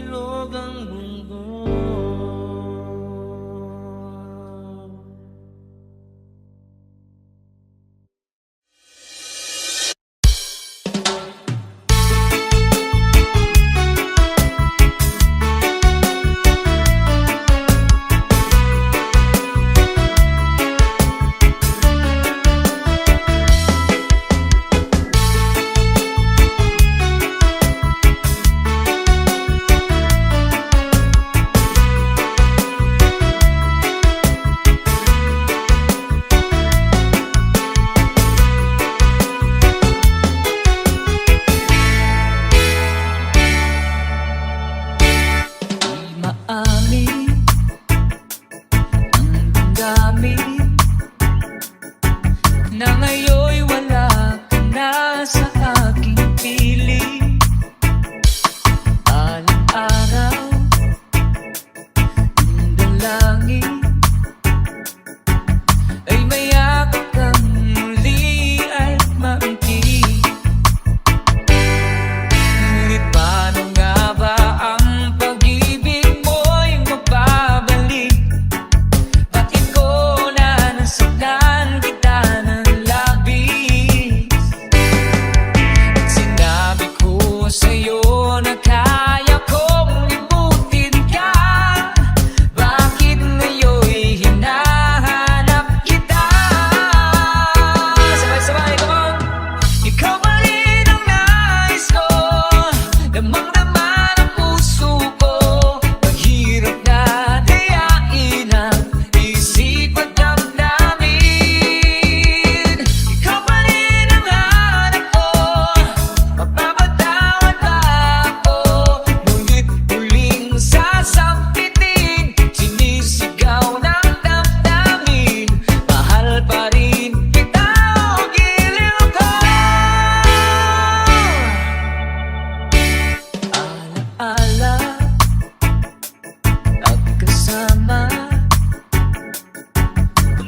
bilog ang mundo. Na ngayon'y wala ka na sa aking piling. Alang-araw, ng langit ay mayakap kang muli at maunti. Ngunit paano nga ba ang pag-ibig mo'y magbabalik? Bakit ko na nasaktan kita ng sa'yo na kaya kong limutin ka? Bakit ngayon'y hinahanap kita? Sabay-sabay, come on! Ikaw pa rin ang nais ko, damang-dama ng puso ko. Mahirap na dayain ang isip at damdamin. Ikaw pa rin ang hanap ko,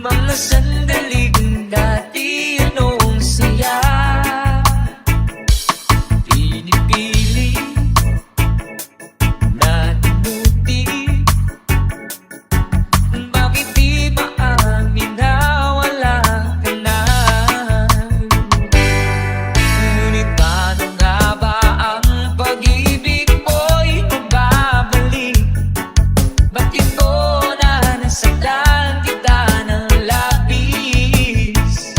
mga sandaling dati anong saya. Pinipili na limuti. Bakit di maamin na wala ka na? Ngunit paano nga ba ang pag-ibig mo'y magbabalik? Bakit ko na nasaktan kita ng labis?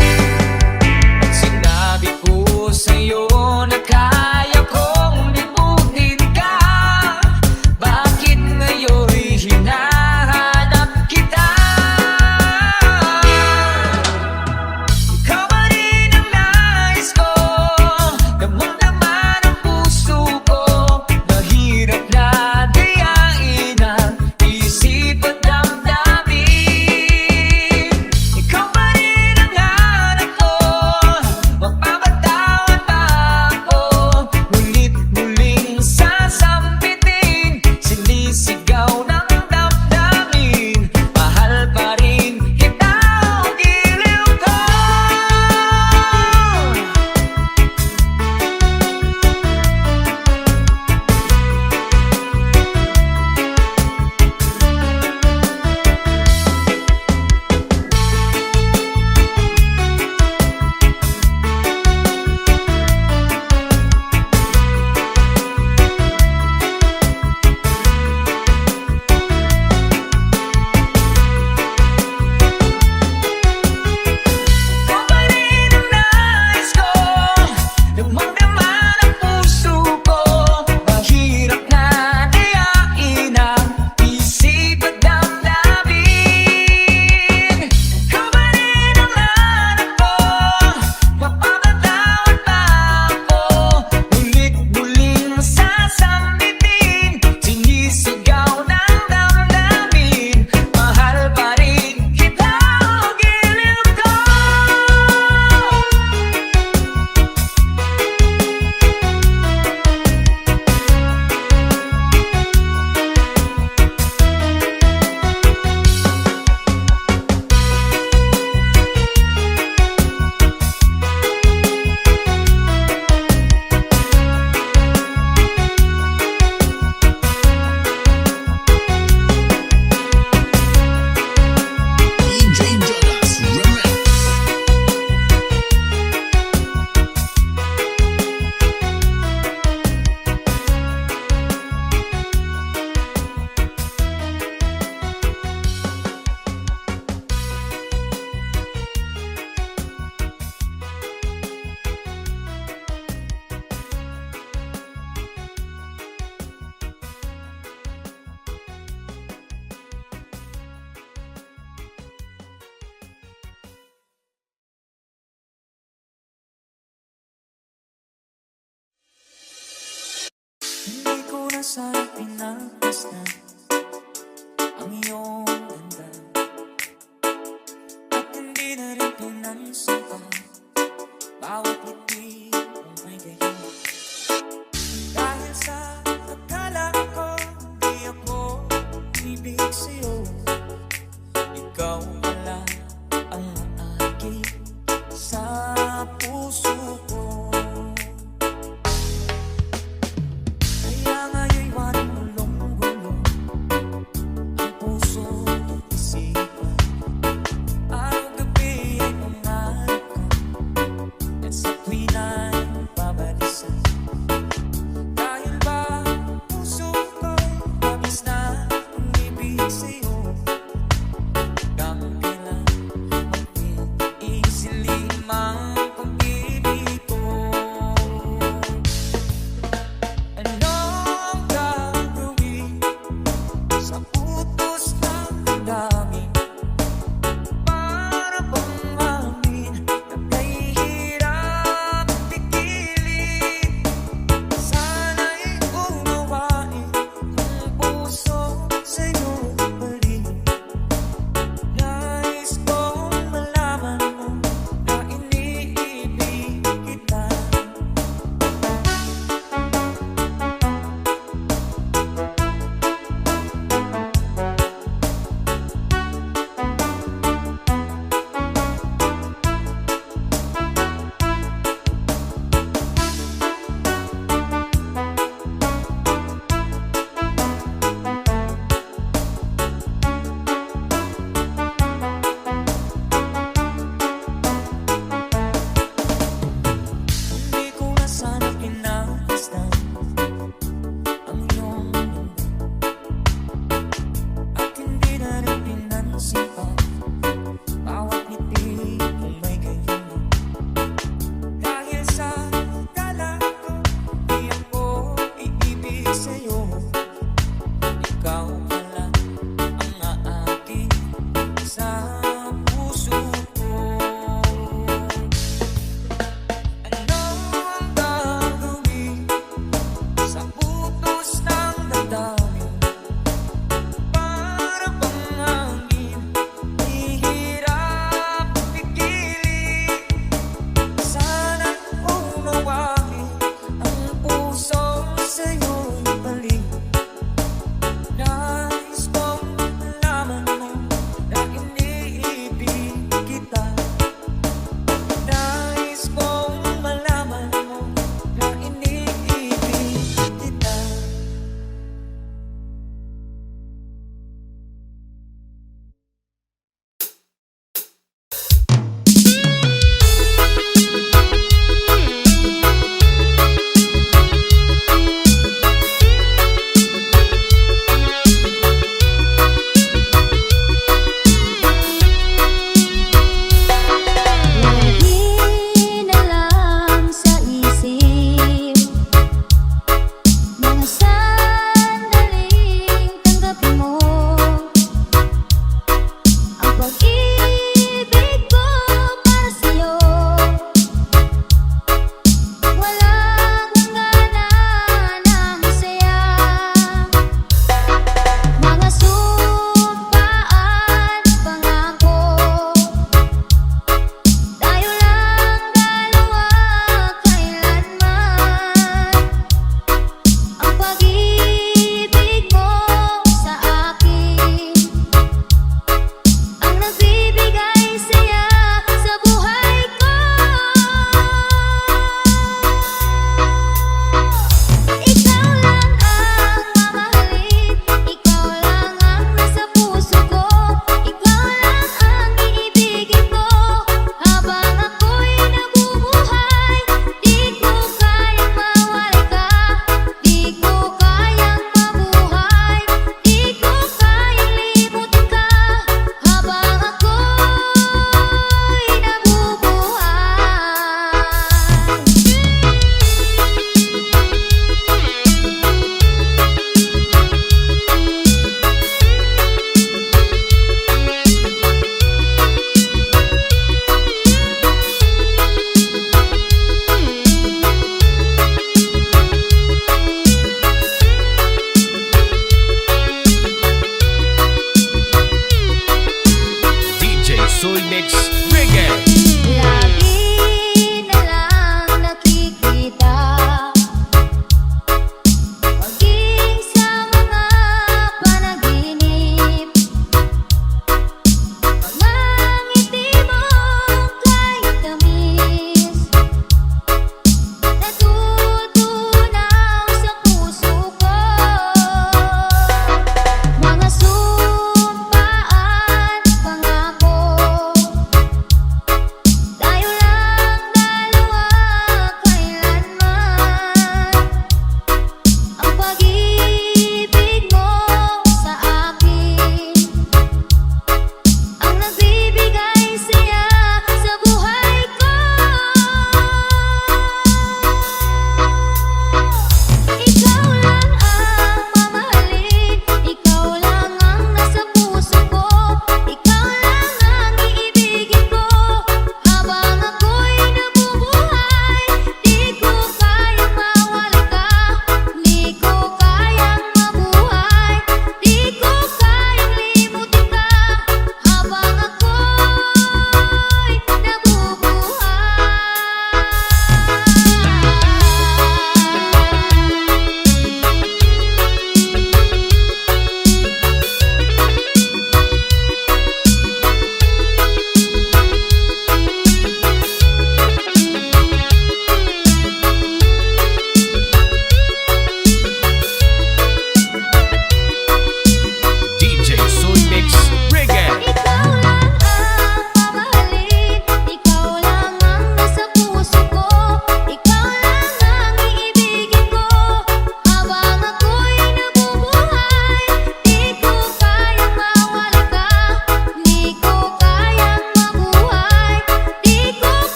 sa'y pinagmasdan ang iyong ganda at hindi na rin pinansin pa bawat ngiti mong may gayon. Dahil sa akala ko di ako ibig sa'yo, ikaw pala ang aking sa puso ko. Kaya nga'yo'y waring gulong-gulong ang puso at isipan. Araw-gabi ay pangarap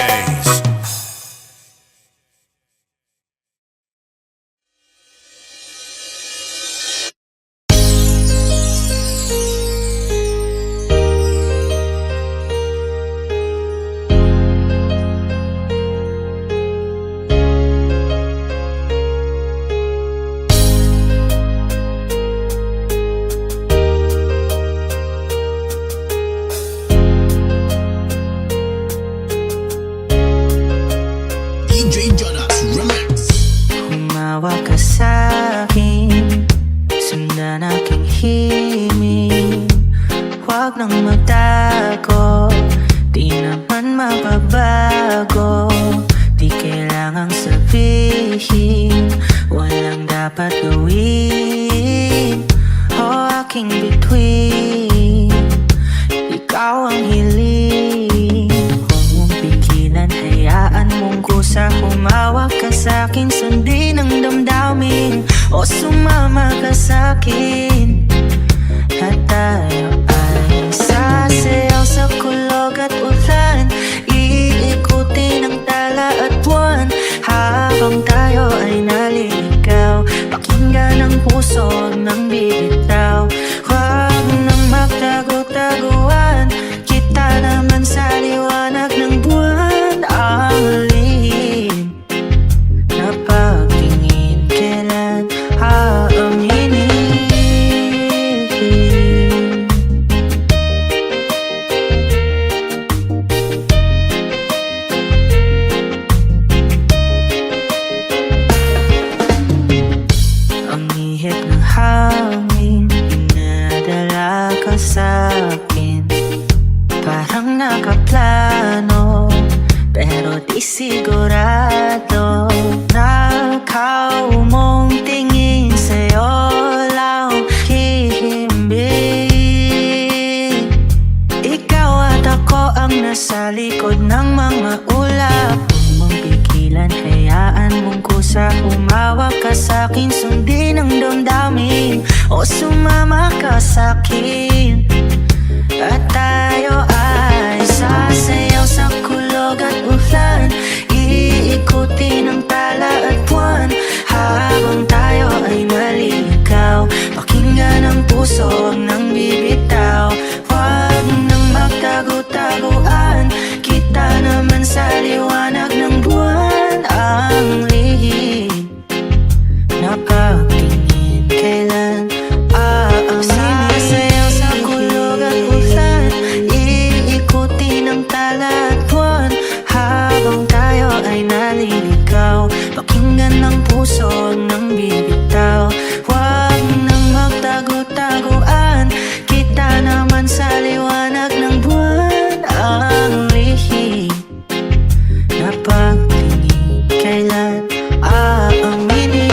DJs. DJ Jonas Remix. Humawa ka sa'kin, sundan aking himig. Huwag nang magtago, di naman mababago. Di kailangang sabihin, walang dapat gawin. O aking bituin, ikaw ang hiling. Huwag mong pigilan, hayaan mong kusa. Humawak ka sa'kin, sundin ang damdamin. O sumama ka sa'kin, at tayo ay sasayaw sa kulog at ulan. Iikutin ang tala at buwan, habang tayo ay naliligaw. Pakinggan ang puso ng bibitaw. Huwag nang magtago-taguan, kita naman sa liwanag ng buwan. Ang lihim na pagtingin, kailan aaminin? Ang ihip ng hangin, inadala ka sa'kin. Parang nakaplano, pero di sigurado. Nakaw mong tingin, sa'yo lang hihimbing. Ikaw at ako ang nasa likod ng mga ulap. Huwag mong pigilan, hayaan mong kusa. Humawak ka sa'kin, sundin ang damdamin. O sumama ka sa'kin, at tayo ay sasayaw sa kulog at ulan. Iikutin ang tala at buwan, habang tayo ay naliligaw. Pakinggan ang puso, huwag nang bibitaw. Huwag nang magtago-taguan, kita naman sa liwanag ng buwan. Ang lihim na pagtingin, kailan sasayaw sa kulog at ulan. Iikutin ang tala at buwan, habang tayo ay naliligaw. Pakinggan ng puso, huwag nang bibitaw. Huwag nang magtago-taguan, kita naman sa liwanag ng buwan. Ang lihim na pagtingin, kailan aaminin?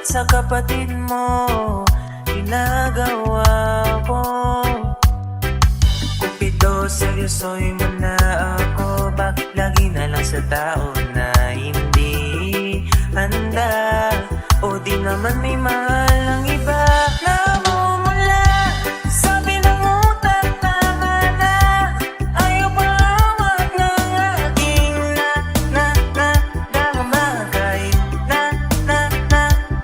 sa kapatid mo ginagawa ko. Cupido, seryosoy mo na ako. Bakit lagi na lang sa tao na hindi handa? O di naman may mahal ang iba. Namumula, sabi ng utak, tama na. Ayaw pa awag ng aking dama. Kahit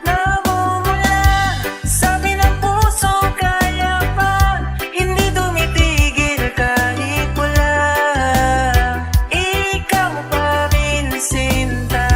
namumula, sabi ng puso, kaya pa. Hindi tumitigil kahit wala. Ikaw pa rin, sinta.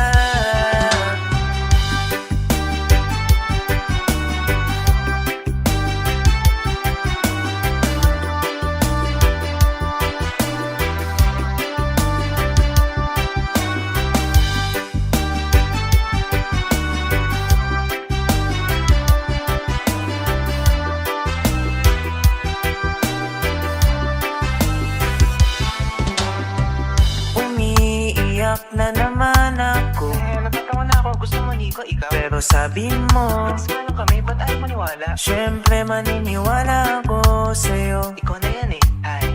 Umiiyak na naman ako. Natatawa na ako. Gusto mo, Nico, ikaw? Pero sabi mo, Nagsimano kami, ba't ayaw maniwala? syempre maniniwala ako sa'yo. Ikaw na yan eh. Ay,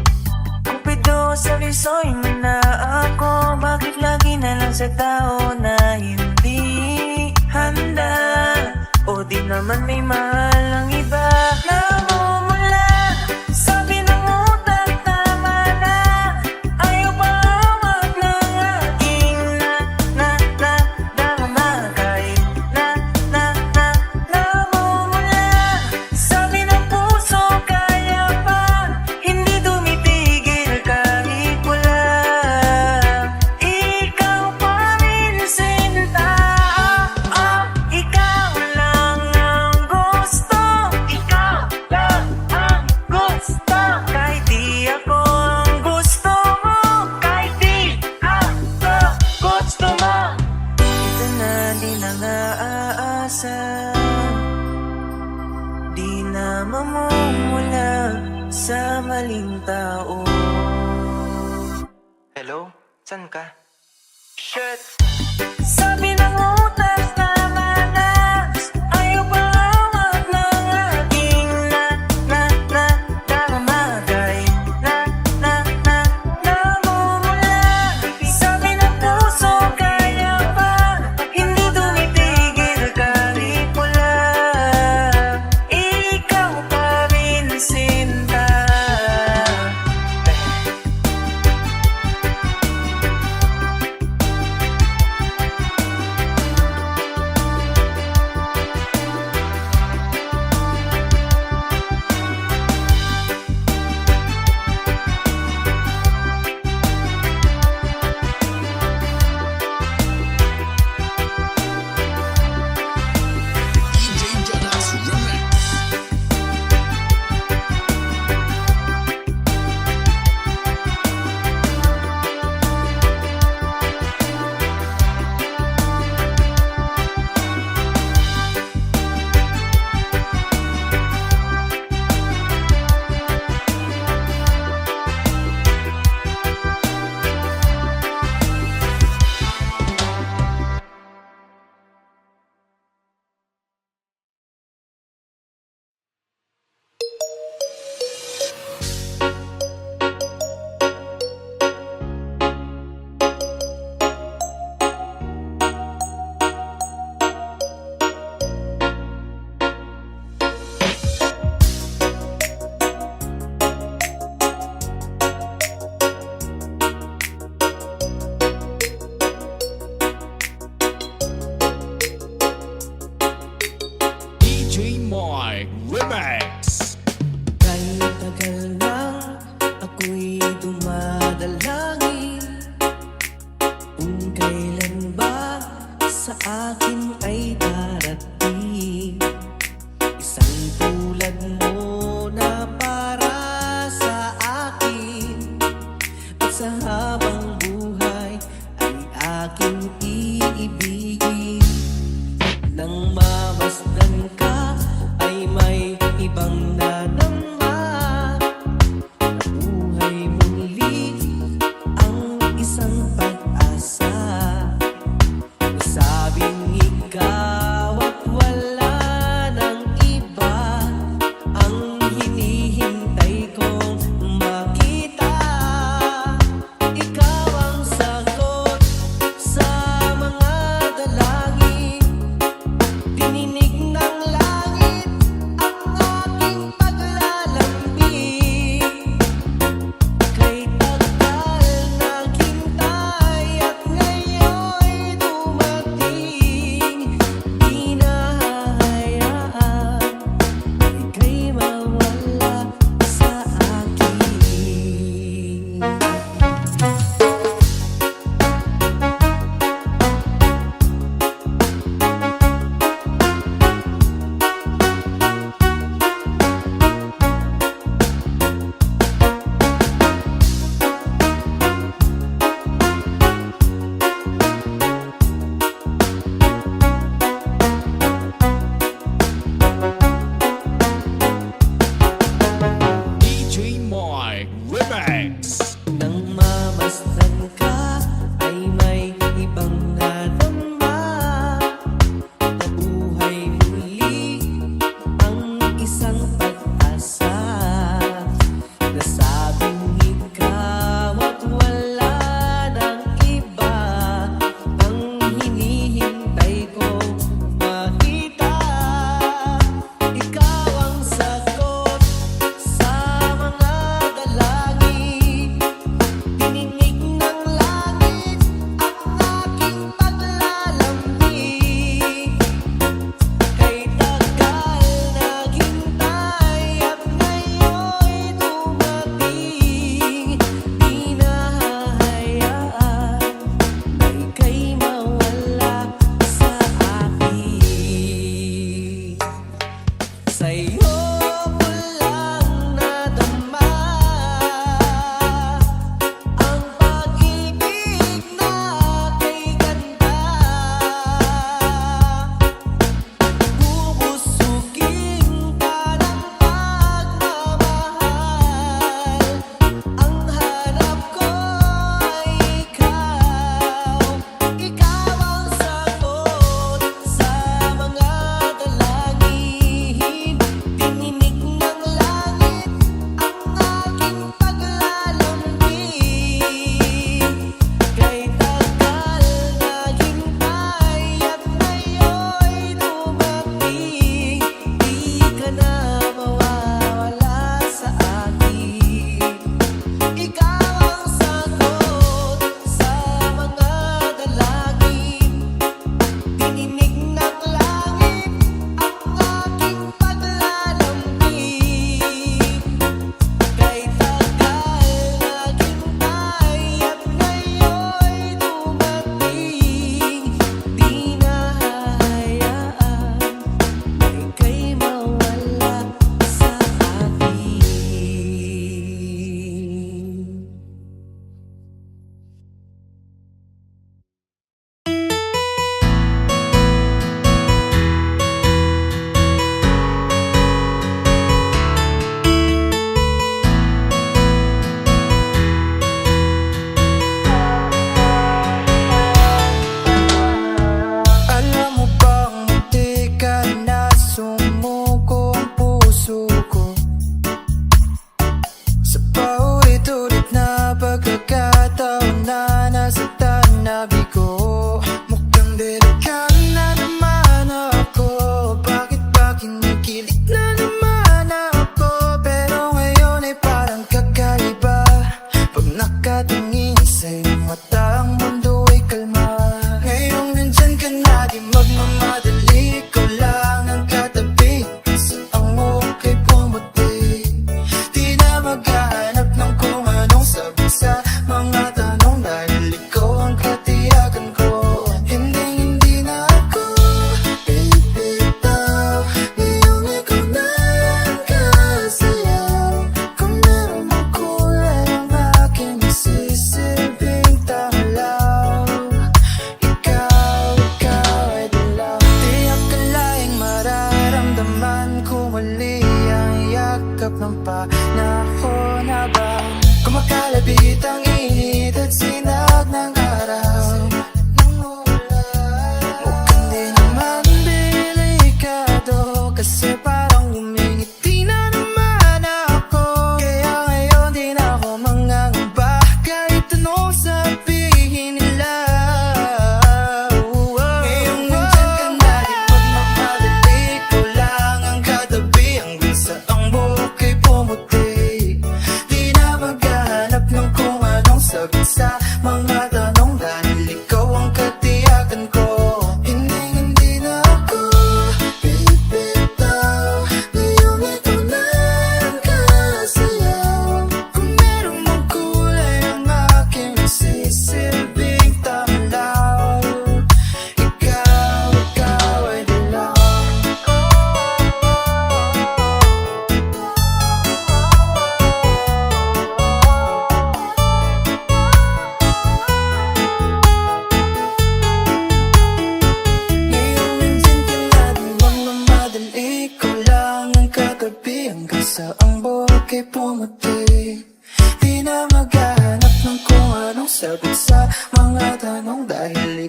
Cupido, seryosoy mo na ako. Bakit lagi na lang sa tao na hindi handa? O di naman may mahal ang iba. Namumula, sabi ng utak, tama na. Ayaw pa awag ng aking dama. Kahit namumula, sabi ng puso, kaya pa. Hindi tumitigil kahit wala. Ikaw pa rin, sinta. Ikaw lang ang gusto. Ikaw lang ang gusto. Kahit di ako ang gusto mo. Kahit di ako gusto mo. Ito na di na nga aasa. Di na mamumula sa maling tao. hello? San ka? Shit! Sabi ng utak, tama na. Ayaw pa awag ng aking dama. Kahit namumula, sabi ng puso, kaya pa. Hindi tumitigil kahit wala. Ikaw pa rin, sinta. DJ Jonas Remix. DJ Mike Remix. Kahit tagal na ako'y dumadalangin, kung kailan ba sa akin ay darating isang tulad mo na para sa akin. At sa habang buhay ay aking iibigin. Nang mamasdan ka ay may ibang nadama. Nabuhay muli ang isang pag-asa. Nasabing ikaw at wala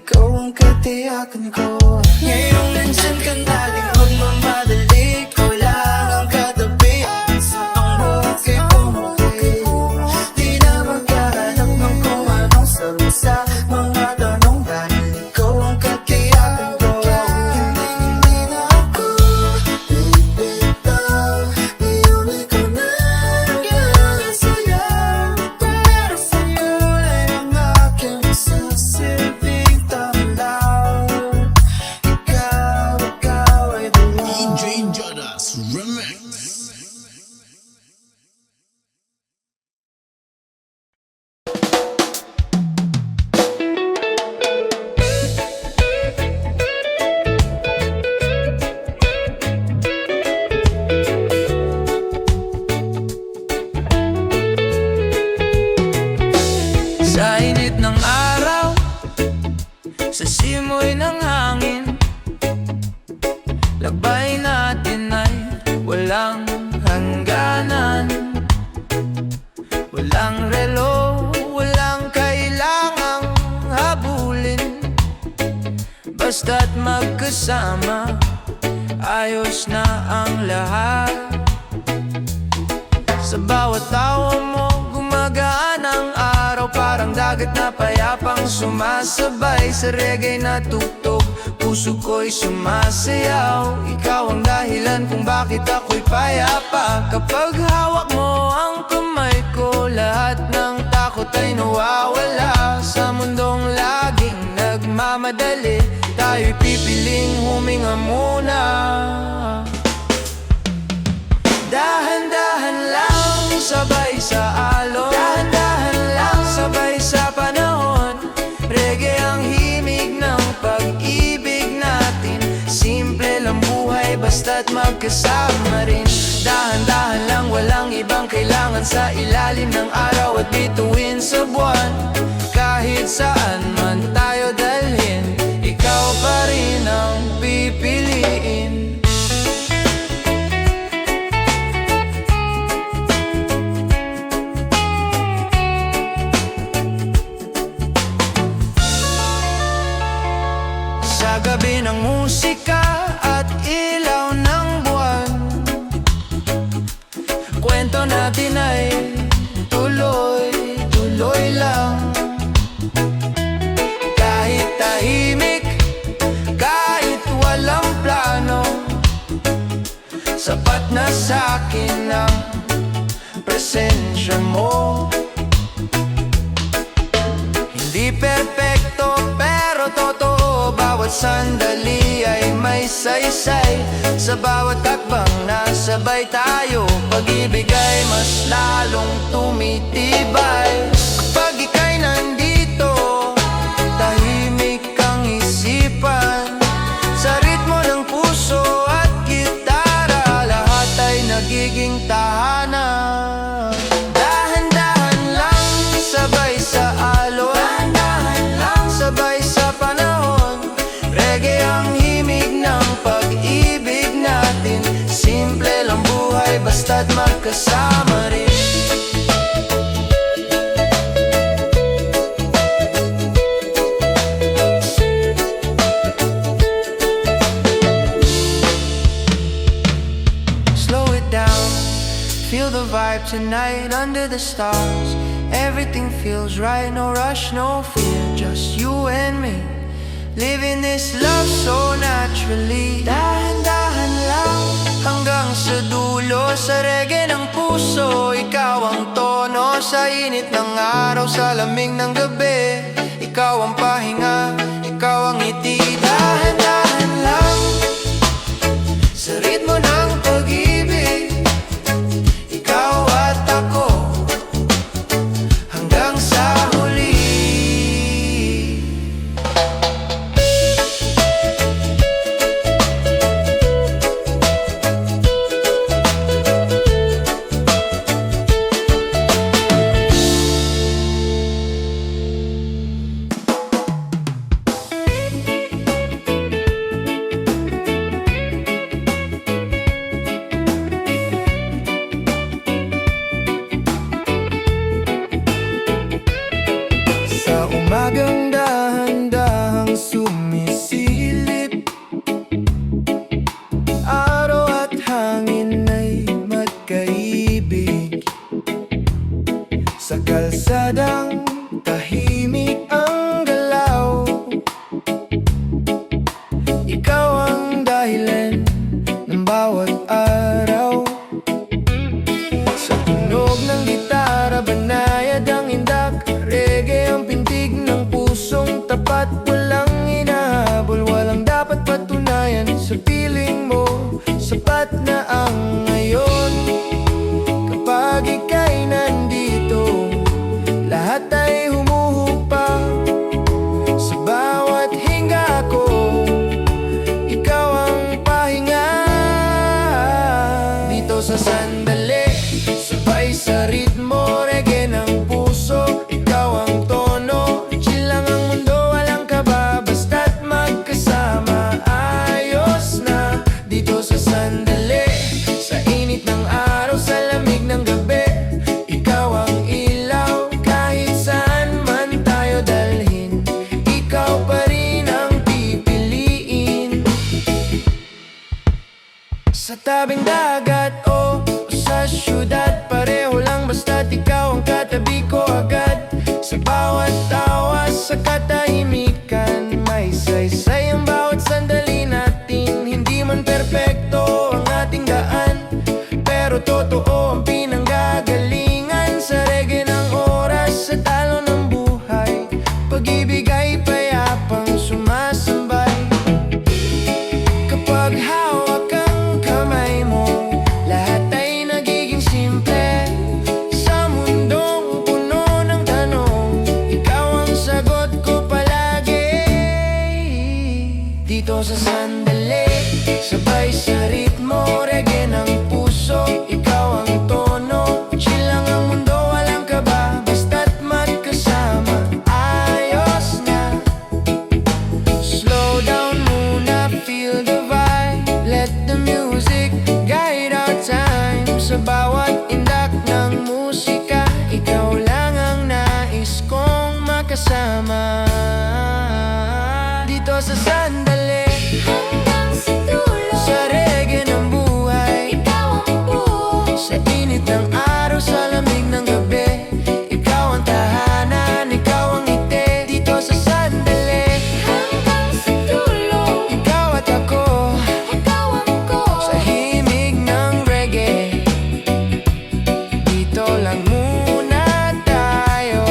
ikaw ang katiyakan ko. Ngayong nandyan ka na, di magmamadali, ikaw lang ang katabi. Sa pangbuhat kay pumuti, di na magkahanap ng kung anong sabi sa mga tanong, dahil ikaw ang katiyakan ko. Hindi na ako bibitaw, ngayon ikaw na nag-aasayaw. Pero sa'yo ay ang aking sasilbing tanglaw. Ikaw ay dalaw. DJ Jonas Remix. Sa init ng araw, sa simoy ng hangin, lakbay natin ay walang hangganan. Walang relo, walang kailangang habulin. Basta't magkasama, ayos na ang lahat. Sa bawat tawa mo, gumagaan ang araw, parang dagat na payapang sumasabay sa reggae na tugtog. Puso ko'y sumasayaw, ikaw ang dahilan kung bakit ako'y payapa. Kapag hawak mo ang kamay ko, lahat ng takot ay nawawala. Sa mundong laging nagmamadali, tayo'y pipiling huminga muna. Dahan-dahan lang, sabay sa alon. Dahan-dahan lang, sabay sa panahon. Reggae ang himig ng pag-ibig natin. Simple lang buhay, basta't magkasama rin. Dahan-dahan lang, walang ibang kailangan sa ilalim ng araw at bituin sa buwan. Kahit saan man tayo dalhin, ikaw pa rin ang pipiliin. Sa gabi ng musika at ilaw ng buwan, kwento natin ay tuloy-tuloy lang. Kahit tahimik, kahit walang plano, sapat na sa'kin ang presensya mo. Hindi perpekto pero totoo, bawat sandali ay may saysay. Sa bawat takbang nasabay tayo, pag-ibig ay mas lalong tumitibay. Kapag ika'y nandito, tahimik ang isipan. Sa ritmo ng puso at gitara, lahat ay nagiging tahanan. Dahan-dahan lang, sabay sa alon. Dahan-dahan lang, sabay sa panahon. Reggae ang himig ng pag-ibig natin. Simple lang buhay, basta't magkasama rin. Slow it down, feel the vibe tonight under the stars. Everything feels right, no rush, no fear, just you and me, living this love so naturally. Dahan-dahan lang, hanggang sa dulo. Sa reggae ng puso, ikaw ang tono. Sa init ng araw, sa lamig ng gabi, ikaw ang pahinga, ikaw ang ngiti. Dahan-dahan lang, sa ritmo ng pag-ibig, ikaw at ako, hanggang sa huli. ay sumisilip. Araw at hangin ay magkaibig. Sa kalsadang tahimik ang galaw. Ikaw ang dahilan ng bawat araw. Sa tunog ng gitara, banayad ang indak. Reggae ang pintig ng pusong tapat. Walang hinahabol, walang dapat patunayan. Sa piling mo, sapat na ang ngayon. Kapag ika'y nandito, lahat ay humuhupa. Sa bawat hinga ko, ikaw ang pahinga. Dito sa sandali, sabay sa ritmo, reggae ng puso. Ikaw ang tono, chill lang ang mundo, walang kaba. Basta't magkasama, ayos na. Dito sa sandali, sa init ng araw, sa lamig ng gabi. Ikaw ang ilaw, kahit saan man tayo dalhin. Ikaw pa rin ang pipiliin. Sa tabing dagat o sa syudad, pareho lang basta't ikaw ang katabi ko agad. Sa bawat tawa, sa katahimikan, may saysay ang bawat sandali natin. Hindi man perpekto ang ating daan, pero totoo ang pinanggagalingan. Sa reggae ng oras, sa talo ng buhay, pag-ibig ay payapang sumasambay. Kapag hawak ang kamay mo, lahat ay nagiging simple. Sa mundong puno ng tanong, ikaw ang sagot ko palagi. Dito sa sandali, sabay sa ritmo, reggae ng puso. Ikaw ang tono, chill lang ang mundo, walang kaba. Basta't magkasama, ayos na. Slow down muna, feel the vibe. Let the music guide our time. Sa bawat indak ng musika, ikaw lang ang nais kong makasama. Dito sa sandali, Hanggang sa dulo, sa reggae ng buhay. ikaw ang buo. Sa init ng araw, sa lamig ng gabi. Ikaw ang tahanan, ikaw ang ngiti. Dito sa sandali, Hanggang sa dulo, ikaw at ako. ikaw ang ko. Sa himig ng reggae, dito lang muna tayo.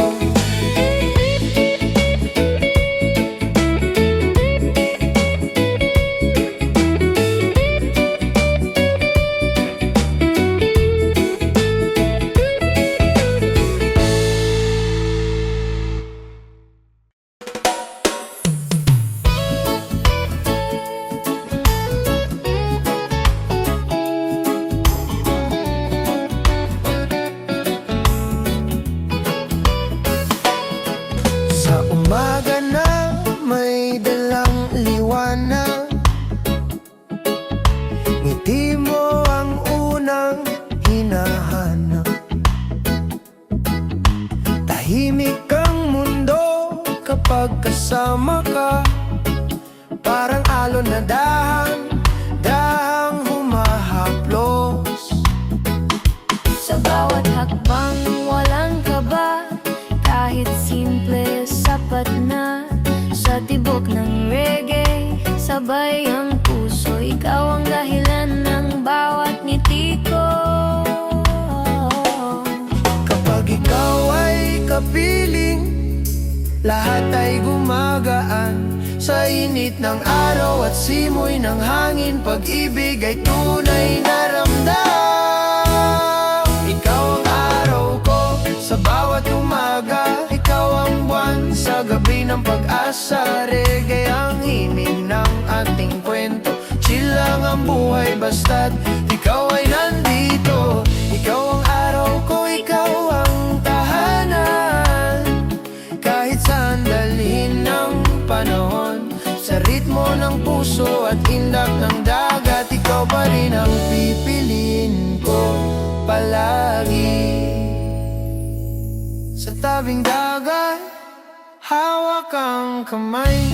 Sa umaga na may dalang liwanag, ngiti mo ang unang hinahanap. Tahimik ang mundo kapag kasama ka. Parang alon na dahang humahaplos. Sa bawat hakbang walang kaba, kahit simple sapat na. Sa tibok ng reggae, sabay ang puso. Ikaw ang dahilan ng bawat ngiti ko. Kapag ikaw ay kapiling, lahat ay gumagaan. Sa init ng araw at simoy ng hangin, pag-ibig ay tunay na ramdam. Ikaw ang araw ko sa bawat umaga. Ikaw ang buwan sa gabi ng pag-asa. Reggae ang himig ng ating kwento. Chill lang ang buhay basta't ikaw ay nandito. Ikaw ang araw ko, ikaw ang tahanan. Kahit saan dalhin ng panahon, sa ritmo ng puso at indak ng dagat, ikaw pa rin ang pipiliin ko palagi. Sa tabing dagat, hawak ang kamay.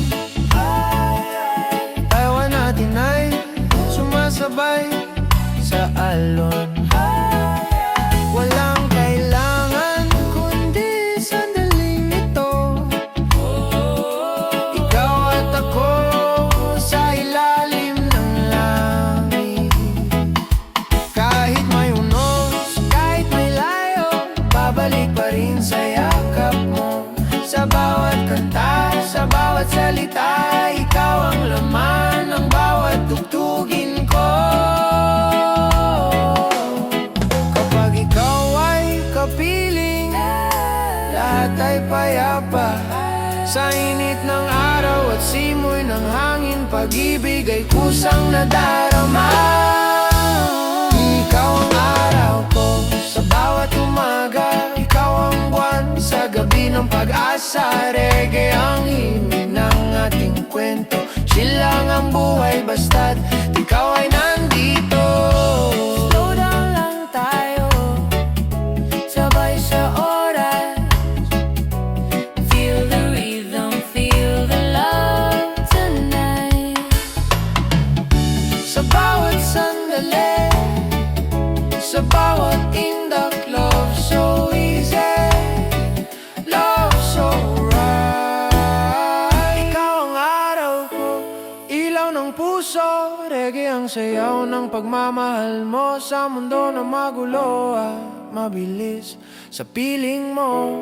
salita, ikaw ang laman ng bawat tugtugin ko. Kapag ikaw ay kapiling, lahat ay payapa. Sa init ng araw at simoy ng hangin, pag-ibig ay kusang nadarama. Ikaw ang araw ko sa bawat umaga, ikaw ang buwan sa gabi ng pag-asa. Reggae ang himig ng ating kwento, chill lang ang buhay basta't ikaw ay nandito. Slow down lang tayo, sabay sa oras. Feel the rhythm, feel the love tonight. Sa bawat sandali, sa bawat indak, love so easy, love so right. Ikaw ang araw ko, ilaw ng puso, reggae ang sayaw ng pagmamahal mo. Sa mundo na magulo at mabilis, sa piling mo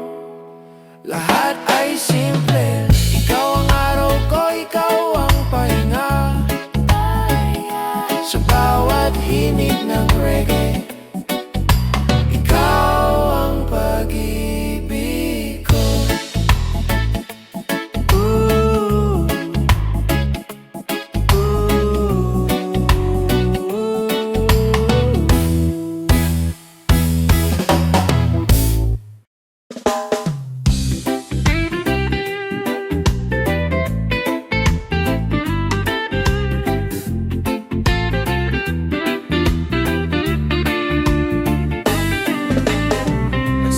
lahat ay simple. Ikaw ang araw ko, ikaw ang pahinga. Sa bawat hinig ng reggae, ikaw ang pag-ibig ko. Ooh.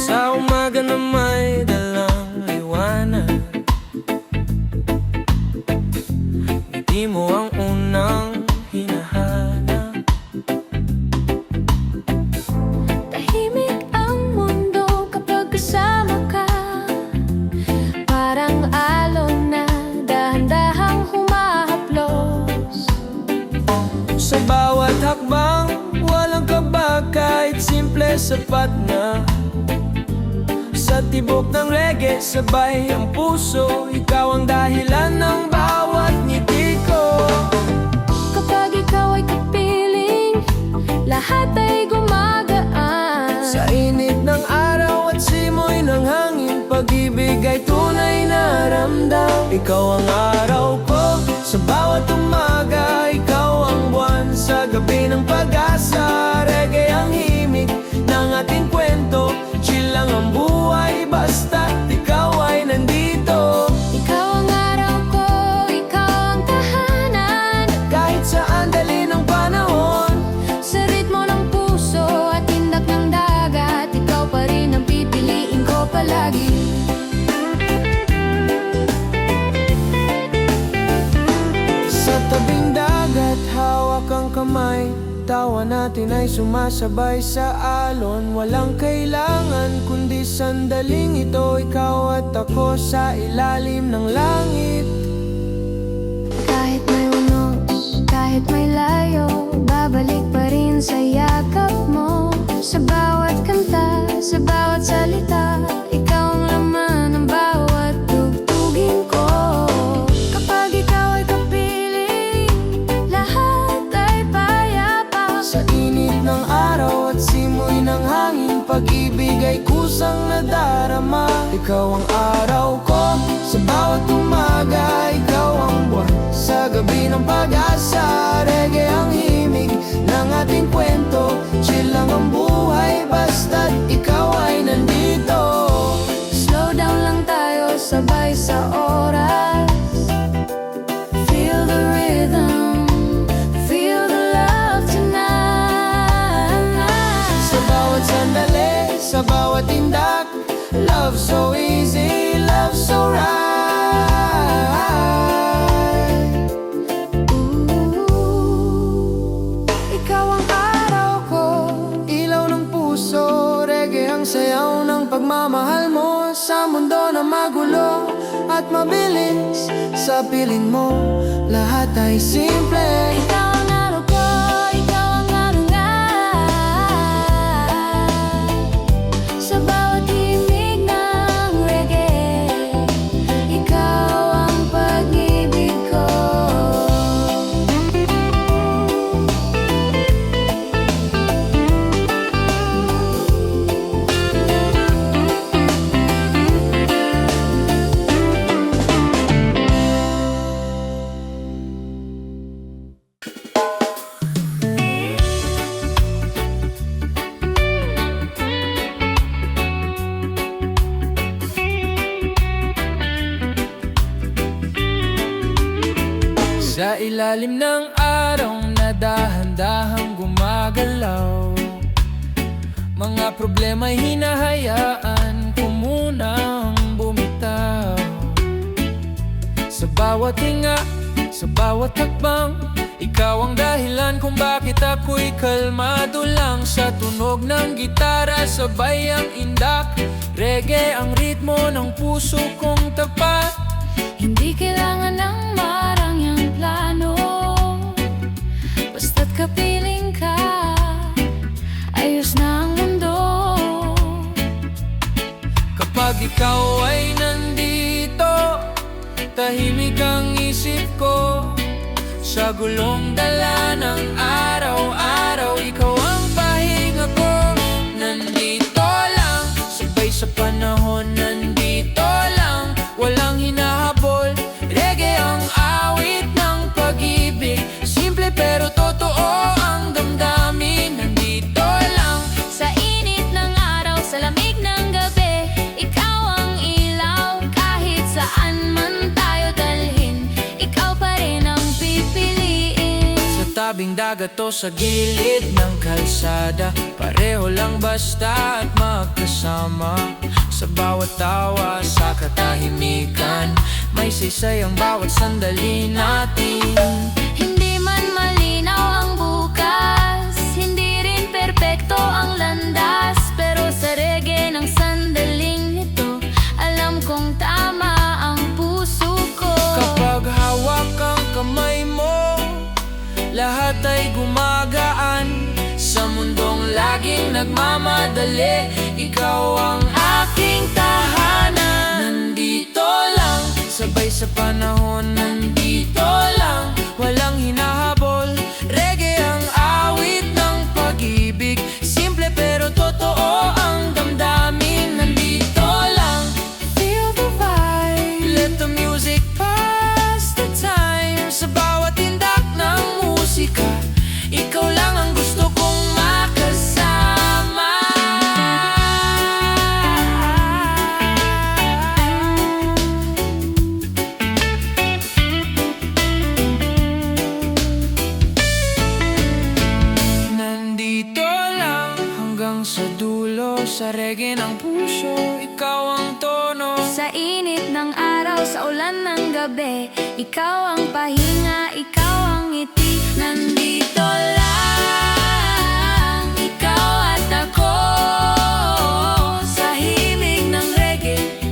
Sa umaga na may dalang liwanag, ngiti mo ang unang hinahanap. Tahimik ang mundo kapag kasama ka, parang alon na dahan-dahang humahaplos. Sa bawat hakbang, walang kaba, kahit simple sapat na. Sa tibok ng reggae, sabay ang puso, ikaw ang dahilan ng bawat ngiti ko. Kapag ikaw ay kapiling, lahat ay gumagaan. Sa init ng araw at simoy ng hangin, pag-ibig ay tunay na ramdam. Ikaw ang araw ko, sa bawat umaga, ikaw ang buwan sa gabi ng pag-asa. Reggae ang himig ng ating kwento, chill lang ang buhay basta't ikaw ay nandito. Ikaw ang araw ko, ikaw ang tahanan. Kahit saan dali ng panahon, Sa ritmo ng puso at tindak ng dagat, ikaw pa rin ang pipiliin ko palagi. sa tabing dagat, hawak ang kamay. Tawa natin ay sumasabay sa alon. Walang kailangan kundi sandaling ito, ikaw at ako sa ilalim ng langit. Kahit may unos, kahit may layo, babalik pa rin sa yakap mo. Sa bawat kanta, sa bawat salita, ikaw ang laman ng bawat tugtugin ko. Kapag ikaw ay kapiling, lahat ay payapa. Sa init ng araw at simoy ng hangin, pag-ibig ay kusang nadarama. Ikaw ang araw ko, sa bawat umaga, ikaw ang buwan sa gabi ng pag-asa. Reggae ang himig ng ating kwento, chill lang ang buhay basta't ikaw ay nandito. Slow down lang tayo, sabay sa oras. Feel the rhythm, feel the love tonight. Sa bawat sandali, sa bawat tindak, love so easy, love so right. Ooh. Ikaw ang araw ko, ilaw ng puso, reggae ang sayaw ng pagmamahal mo. Sa mundo na magulo at mabilis, sa piling mo lahat ay simple. Ikaw ang araw ko, ikaw ang arangal. Sa bawat himig ng reggae, ikaw ang pag-ibig. Sa ilalim ng araw na dahan-dahang gumagalaw, mga problema'y hinahayaan ko munang bumitaw. Sa bawat hinga, sa bawat hakbang, ikaw ang dahilan kung bakit ako'y kalmado lang. Sa tunog ng gitara, sabay ang indak, reggae ang ritmo ng puso kong tapat. Hindi kailangan ng marangyang plano, basta't kapiling ka, ayos na ang mundo. Kapag ikaw ay nandito, tahimik ang isip ko. Sa gulong dala ng araw-araw, ikaw ang pahinga ko. Nandito lang, sabay sa panahon, nandito lang, walang hinahabol. Reggae ang awit ng pag-ibig, simple pero totoo ang damdamin. Nandito lang, Sa init ng araw, sa lamig ng gabi, ikaw ang ilaw. Kahit saan man tayo dalhin, ikaw pa rin ang pipiliin. sa tabing dagat o sa gilid ng kalsada, pareho lang basta at magkasama. Sa bawat tawa, sa katahimikan, may saysay ang bawat sandali natin. Hindi man malinaw ang bukas, hindi rin perpekto ang landas, pero sa reggae ng sandaling ito, alam kong tama ang puso ko. Kapag hawak ang kamay mo, lahat ay gumagaan. Sa mundong laging nagmamadali, ikaw ang aking tahanan. Nandito lang, sabay sa panahon, nandito lang, walang hinahabol. Reggae ang awit ng pag-ibig, simple pero totoo ang damdamin. Nandito lang, Feel the vibe, let the music pass the time. Sa bawat tindak ng musika, ikaw lang ang gusto kong makasama. Nandito lang hanggang sa dulo, sa reggae ng puso, ikaw ang tono. sa init ng araw, sa ulan ng gabi, ikaw ang pahinga, ikaw ang ngiti. Nandito lang, ikaw at ako, sa himig ng reggae.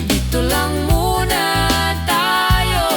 Dito lang muna tayo.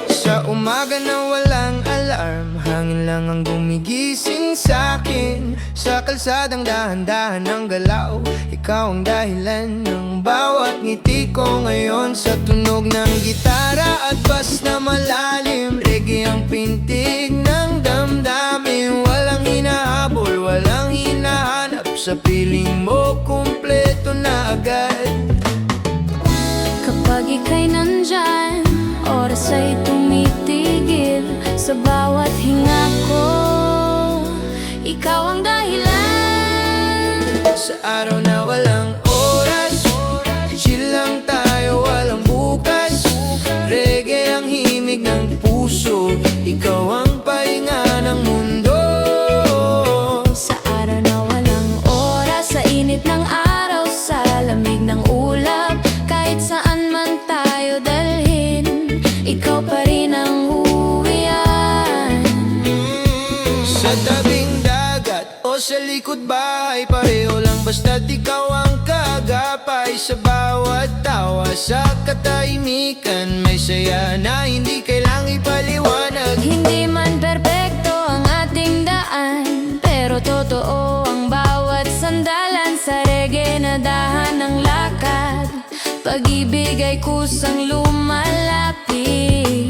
Sa umaga na walang alarm, hangin lang ang gumigising sa'kin. Sa kalsadang dahan-dahan ng galaw, ikaw ang dahilan ng bawat ngiti ko ngayon. Sa tunog ng gitara at bass na malalim, reggae ang pintig ng damdamin. Walang hinahabol, walang hinahanap, sa piling mo kumpleto na agad. Kapag ika'y nandyan, oras ay tumitigil. Sa bawat hinga ko, ikaw ang dahilan. Sa araw na walang oras, chill lang tayo, walang bukas. Reggae ang himig ng puso, ikaw ang pahinga ng mundo. Sa araw na walang oras, sa init ng araw, sa lamig ng ulap, kahit saan man tayo dalhin, ikaw pa rin ang uwian. Sa tabing dagat o sa likod bahay, pareho lang basta't ikaw ang kagapay. Sa bawat tawa, sa katahimikan, may saya na hindi kailang ipaliwanag. Hindi man perpekto ang ating daan, pero totoo ang bawat sandalan. Sa reggae na dahan ng lakad, pag-ibig ay kusang lumalapit.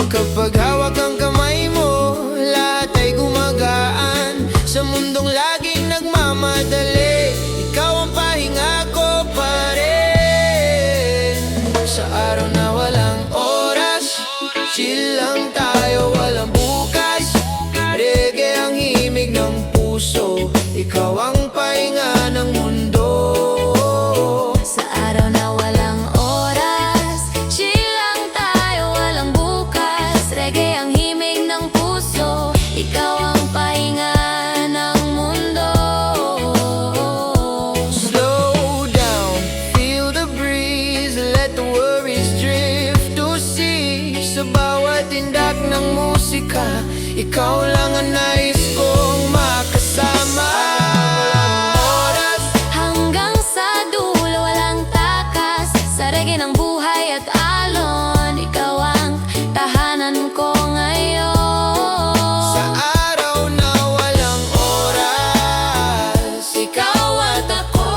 Chill lang tayo, walang bukas. Reggae ang himig ng puso, ikaw ang pahinga ng mundo. Sa araw na walang oras, chill lang tayo, walang bukas. Reggae ang himig ng puso, ikaw ang pahinga ng mundo. Slow down, feel the breeze, let the worries drift to sea. Sa bawat tindak ng musika, ikaw lang ang nais kong makasama. Oras, Hanggang sa dulo walang takas, sa reggae ng buhay at alon, ikaw ang tahanan ko ngayon. sa araw na walang oras, Ikaw at ako,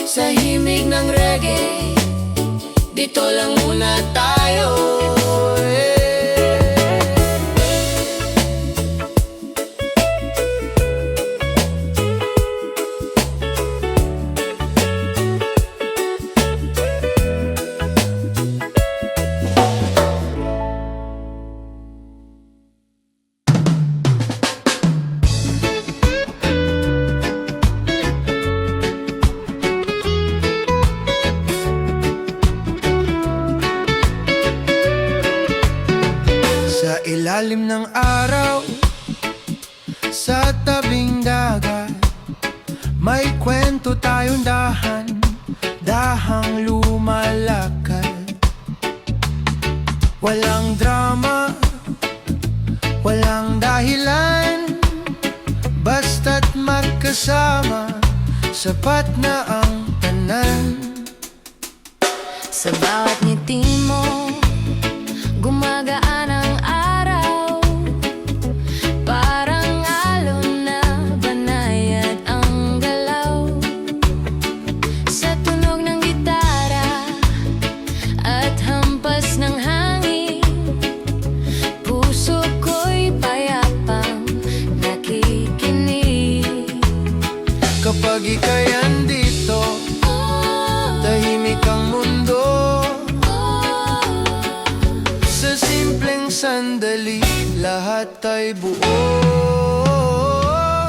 sa himig ng reggae, dito lang muna tayo. Sa ilalim ng araw, sa tabing dagat, may kwento tayong dahang lumalakad. Walang drama, walang dahilan, basta't magkasama, sapat na ang tanan. sa bawat ngiti mo, gumagaan ang araw. Parang alon na banayad ang galaw. Sa tunog ng gitara at hampas ng hangin, puso ko'y payapang nakikinig. Kapag ika'y andito, tahimik ang mundo. Sa simpleng sandali, lahat ay buo.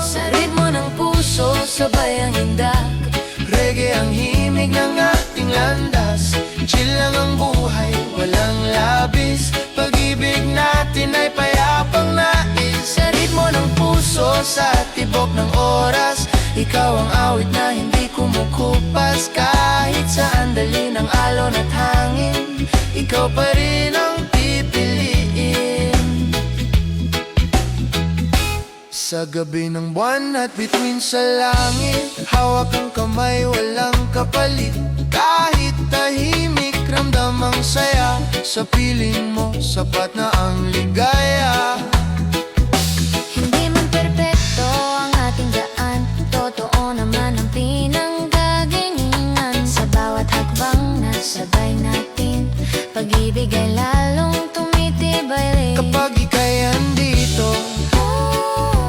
Sa ritmo ng puso, sabay ang indak. Reggae ang himig ng ating landas. Chill lang ang buhay, walang labis. Pag-ibig natin ay payapang nais. Sa ritmo ng puso, sa tibok ng oras, ikaw ang awit na hindi kumukupas. Kahit saan dali ng alon at hangin, ikaw pa rin ang pipiliin. Sa gabi ng buwan at bituin sa langit, hawak ang kamay, walang kapalit. Kahit tahimik, ramdam ang saya. Sa piling mo, sapat na ang ligaya. Hindi man perpekto ang ating daan, totoo naman ang pinanggagalingan. Sa bawat hakbang na sabay natin, pag-ibig ay lalong tumitibay. Kapag ika'y andito,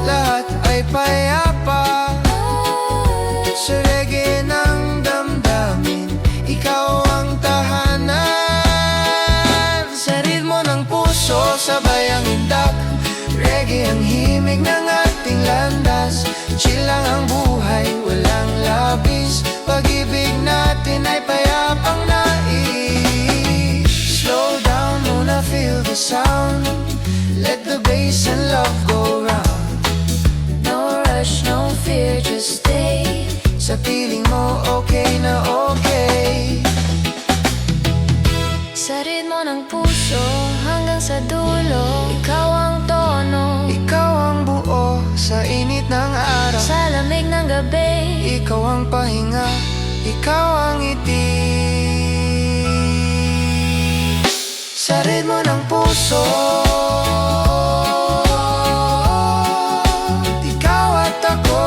lahat ay payapa. Sa reggae ng damdamin, ikaw ang tahanan. Sa ritmo ng puso, sabay ang indak. Reggae ang himig ng ating landas. Chill lang ang buhay, walang labis. Pag-ibig natin ay payapang nais. Slow down, muna feel the sound. Let the bass and love go round. No rush, no fear, just stay. Sa piling mo, okay na okay. Sa ritmo ng puso, hanggang sa dulo, ikaw ang tono. Ikaw ang buo sa init ng araw. Sa lamig ng gabi, Ikaw ang pahinga, ikaw ang ngiti. Sa ritmo ng puso, ikaw at ako,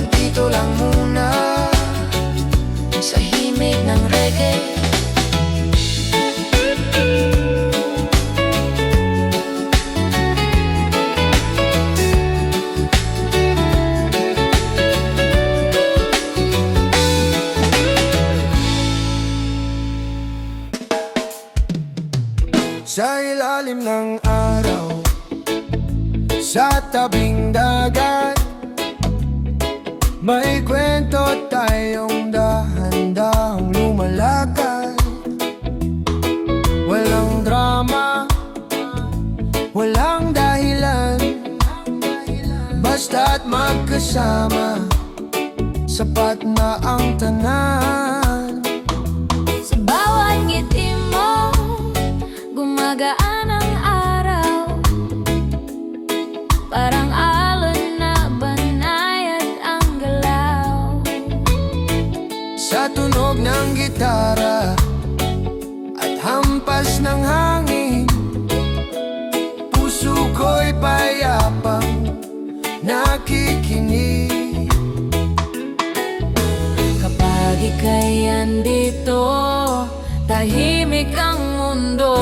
dito lang muna, sa himig ng reggae. Sa ilalim ng araw, sa tabing dagat, may kwento tayong dahan-dahang lumalakad. Walang drama, walang dahilan, basta't magkasama, sapat na ang tanan. Sa bawat ngiti mo, gumagaan ang araw. Parang alon na banayad ang galaw. Sa tunog ng gitara at hampas ng hangin, puso ko'y payapang nakikinig. Kapag ika'y andito, tahimik ang mundo.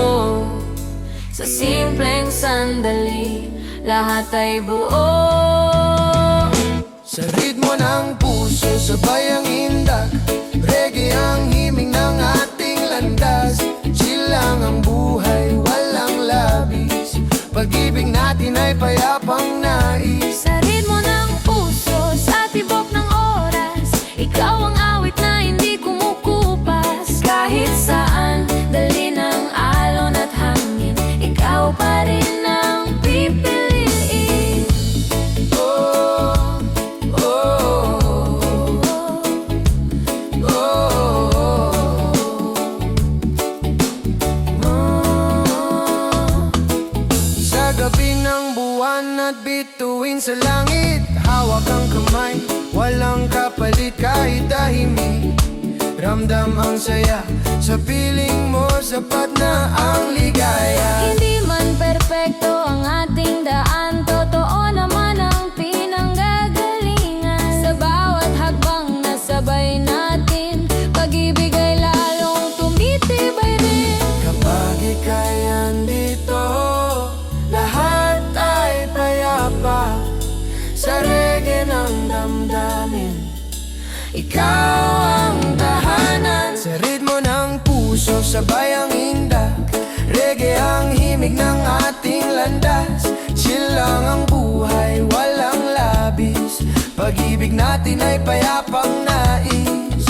Sa simpleng sandali, lahat ay buo. Sa ritmo ng puso, sabay ang indak, reggae ang himig ng ating landas. Chill lang ang buhay, walang labis, pag-ibig natin ay payapang nais. Sa ritmo ng puso, sa tibok ng oras, ikaw ang awit na hindi kumukupas. Kahit saan, dali ng alon at hangin, ikaw pa rin ang pipiliin. Oh, oh, oh, oh. Sa gabi ng buwan at bituin sa langit, hawak ang kamay, walang kapalit kahit tahimik. Ramdam ang saya, sa piling mo sapat na ang ligaya. Hindi man perpekto ang ating daan, totoo naman ang pinanggagalingan. Sa bawat hakbang na sabay natin, pag-ibig ay lalong tumitibay rin. Kapag ika'y andito, lahat ay payapa. Sa reggae ng damdamin, ikaw ang tahanan. Sa ritmo ng puso, sabay ang indak, reggae ang himig ng ating landas. Chill lang ang buhay, walang labis, pag-ibig natin ay payapang nais.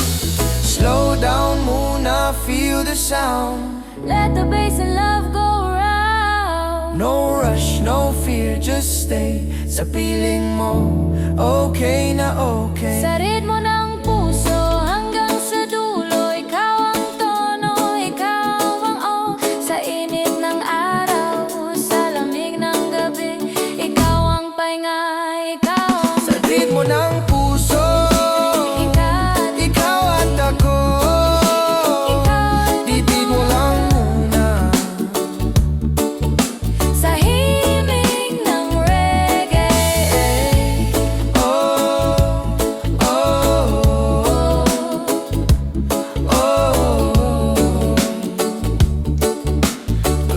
Slow down muna, feel the sound. Let the bass and love go round. No rush, no fear, just stay sa piling mo. Okay na okay. Sa ritmo ng puso hanggang sa dulo, ikaw ang tono, ikaw ang o. Sa init ng araw, sa lamig ng gabi, ikaw ang pahinga, ikaw ang Sa ritmo ng puso, ikaw at ako. Titid mo lang muna. sa himig ng reggae. Oh, oh, oh, oh, oh.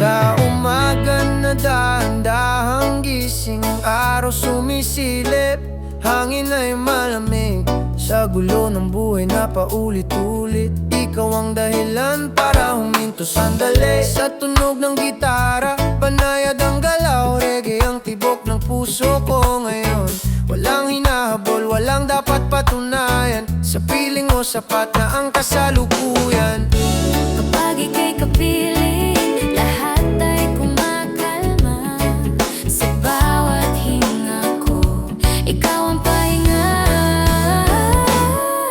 Sa umaga na dahan-dahang gising, araw sumisilip, hangin ay malamig. Sa gulo ng buhay na paulit-ulit, ikaw ang dahilan para huminto sandali. Sa tunog ng gitara, banayad ang galaw, reggae ang tibok ng puso ko ngayon. Walang hinahabol, walang dapat patunayan, sa piling mo sapat na ang kasalukuyan. Kapag ika'y kapiling, lahat ay kumakalma. Sa bawat hinga ko, ikaw ang pahinga.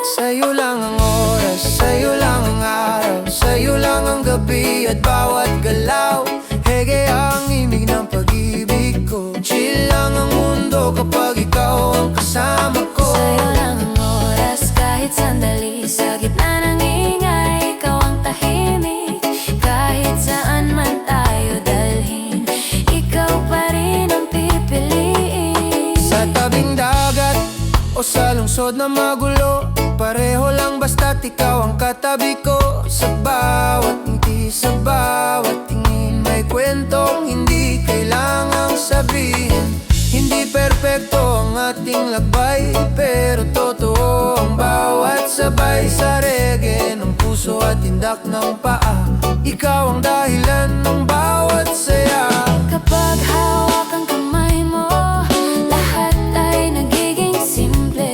Sa'yo lang ang oras, sa'yo lang ang araw, sa'yo lang ang gabi at bawat galaw. Reggae ang imig ng pag-ibig ko, chill lang ang mundo kapag ikaw ang kasama ko. Sa'yo lang ang oras, kahit sandali, sa gitna ng ingay, ikaw ang tahimik. Kahit saan man tayo dalhin, ikaw pa rin ang pipiliin. Sa tabing dagat o sa lungsod na magulo, pareho lang basta't ikaw ang katabi. Sabay sa reggae ng puso at tindak ng paa, ikaw ang dahilan ng bawat saya. Kapag hawak ang kamay mo, lahat ay nagiging simple.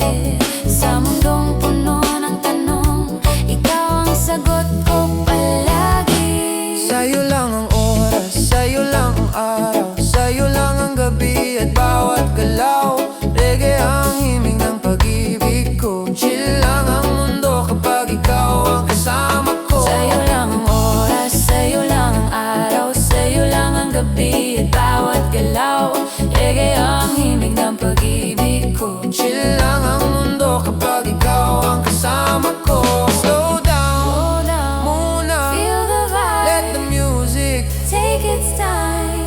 Sa mundong puno ng tanong, ikaw ang sagot ko palagi. Sa'yo lang ang oras, sa'yo lang ang araw, sa'yo lang ang gabi at bawat galaw. Reggae ang himig ng pag-ibig ko, chill lang ang mundo kapag ikaw ang kasama ko. Sa'yo lang ang oras, sa'yo lang ang araw, sa'yo lang ang gabi at bawat galaw. Reggae ang himig ng pag-ibig ko. Chill lang ang mundo kapag ikaw ang kasama ko. Slow down, Slow down, muna, feel the let the vibe, music. take its time,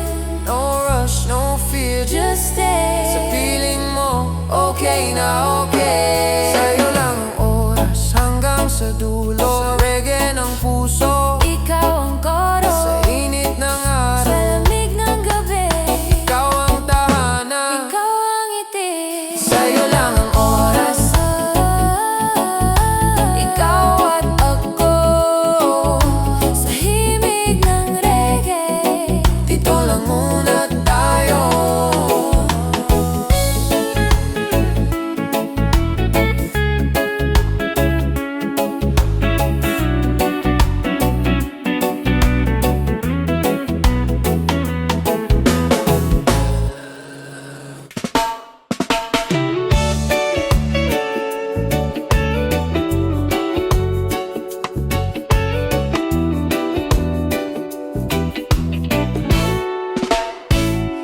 No rush, no fear, just stay. sa feeling mo, okay na okay. Sa'yo lang ang oras hanggang sa dulo, reggae ng puso, Ikaw ang koro, sa init ng sa araw, lamig ng gabi. ikaw ang tahanan. Ikaw ang ngiti. Sa'yo lang ang oras, Ikaw at ako, sa himig ng reggae. dito lang muna tayo.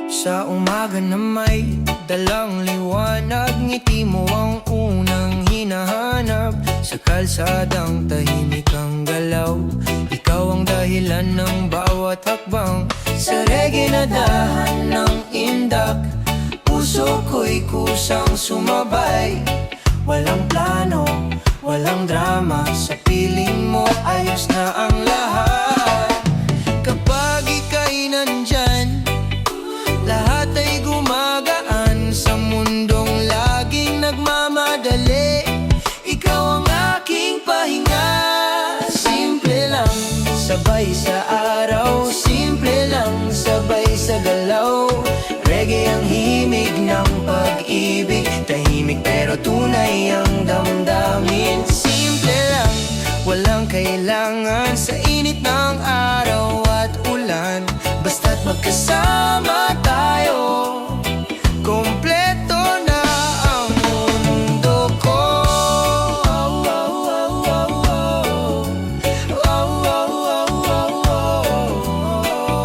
Sa umaga na may dalang liwanag, ngiti mo ang unang hinahanap. Sa kalsadang tahimik ang galaw, ikaw ang dahilan ng bawat hakbang. Sa reggae na dahan ng indak, puso ko'y kusang sumabay. Walang plano, walang drama, sa piling mo ayos na ang lahat. Kapag ika'y nandyan, lahat ay gumagaan sa mundong laging nagmamadali. Ikaw ang aking pahinga. Simple lang, sabay sa araw, simple lang, sabay sa galaw. Reggae ang himig ng pag-ibig, tahimik pero tunay ang damdamin. Simple lang, walang kailangan sa init ng araw at ulan. Basta't magkasama tayo, kompleto na ang mundo ko. Oh, oh, oh, oh, oh. Oh, oh, oh, oh, oh.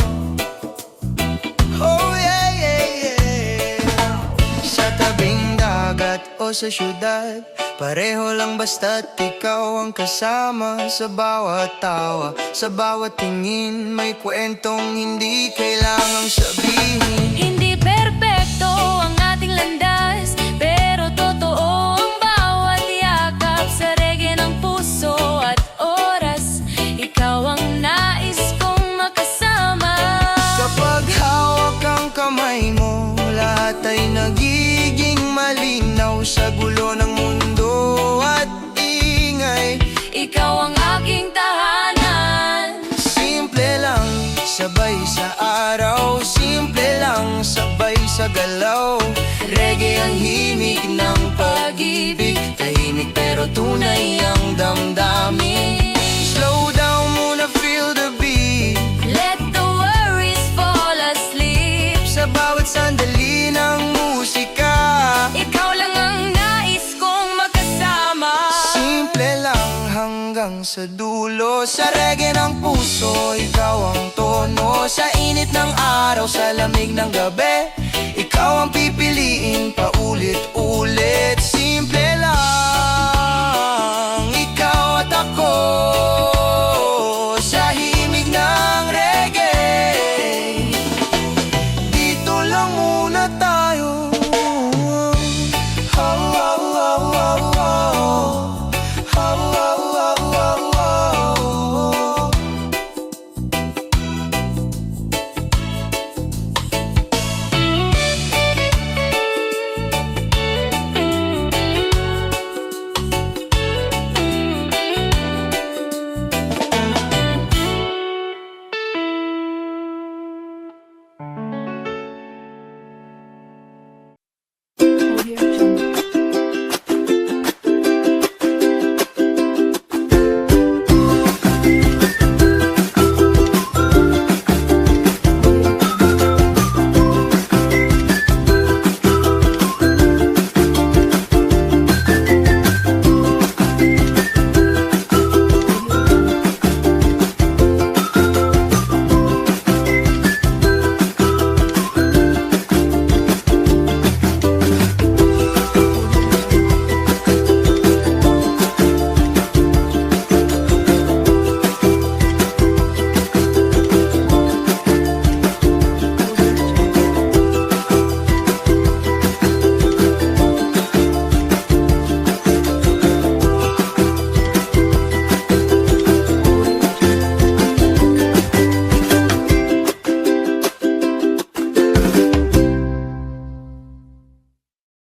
Oh, yeah, yeah, yeah. Sa tabing dagat o sa syudad, pareho lang basta't ikaw ang kasama. Sa bawat tawa, sa bawat tingin, may kwentong hindi kailangang sabihin. Hindi perpekto ang ating landas, pero totoo ang bawat yakap. Sa reggae ng puso at oras, ikaw ang nais kong makasama. Kapag hawak ang kamay mo, lahat ay nagiging malinaw. Sa gulo ng mundo at ingay, Ikaw ang aking tahanan. simple lang, sabay sa araw, simple lang, sabay sa galaw. Reggae ang himig ng pag-ibig, tahimik pero tunay ang damdamin. Slow down muna, feel the beat, Let the worries fall asleep. sa bawat sandali ng musika. Ikaw lang ang nais kong makasama. Simple lang hanggang sa dulo, sa reggae ng puso, ikaw ang tono. Sa init ng araw, sa lamig ng gabi, ikaw ang pipiliin paulit-ulit.